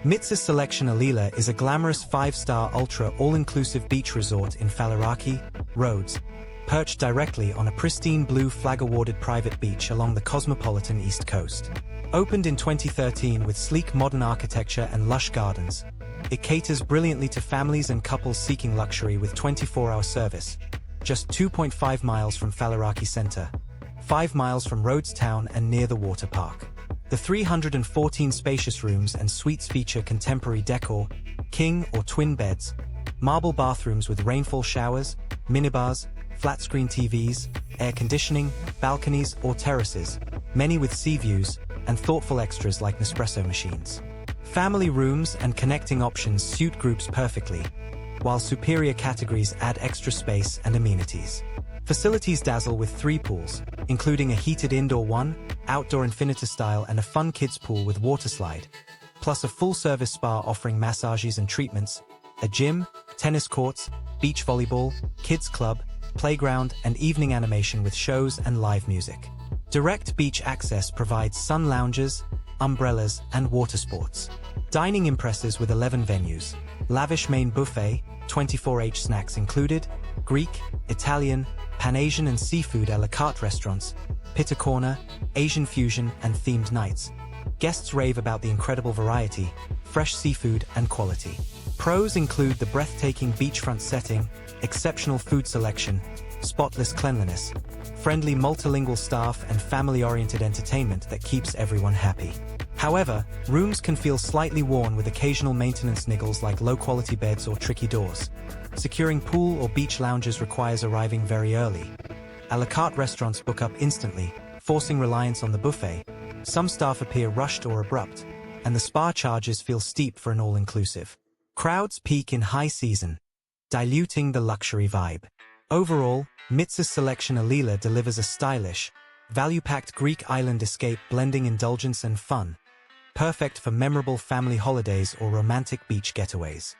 Mitsis Selection Alila is a glamorous 5-star ultra all-inclusive beach resort in Faliraki, Rhodes, perched directly on a pristine blue flag-awarded private beach along the cosmopolitan East Coast. Opened in 2013 with sleek modern architecture and lush gardens, it caters brilliantly to families and couples seeking luxury with 24-hour service, just 2.5 miles from Faliraki Center, 5 miles from Rhodes Town and near the water park. The 314 spacious rooms and suites feature contemporary decor, king or twin beds, marble bathrooms with rainfall showers, minibars, flat-screen TVs, air conditioning, balconies or terraces, many with sea views, and thoughtful extras like Nespresso machines. Family rooms and connecting options suit groups perfectly, while superior categories add extra space and amenities. Facilities dazzle with 3 pools, including a heated indoor one, outdoor infinita style and a fun kids pool with water slide, plus a full-service spa offering massages and treatments, a gym, tennis courts, beach volleyball, kids club, playground and evening animation with shows and live music. Direct beach access provides sun lounges, umbrellas and water sports. Dining impresses with 11 venues, lavish main buffet, 24H snacks included, Greek, Italian, Pan-Asian and seafood a la carte restaurants, Pitta Corner, Asian fusion and themed nights. Guests rave about the incredible variety, fresh seafood and quality. Pros include the breathtaking beachfront setting, exceptional food selection, spotless cleanliness, friendly multilingual staff and family-oriented entertainment that keeps everyone happy. However, rooms can feel slightly worn with occasional maintenance niggles like low-quality beds or tricky doors. Securing pool or beach lounges requires arriving very early. A la carte restaurants book up instantly, forcing reliance on the buffet. Some staff appear rushed or abrupt, and the spa charges feel steep for an all-inclusive. Crowds peak in high season, diluting the luxury vibe. Overall, Mitsis Selection Alila delivers a stylish, value-packed Greek island escape blending indulgence and fun, perfect for memorable family holidays or romantic beach getaways.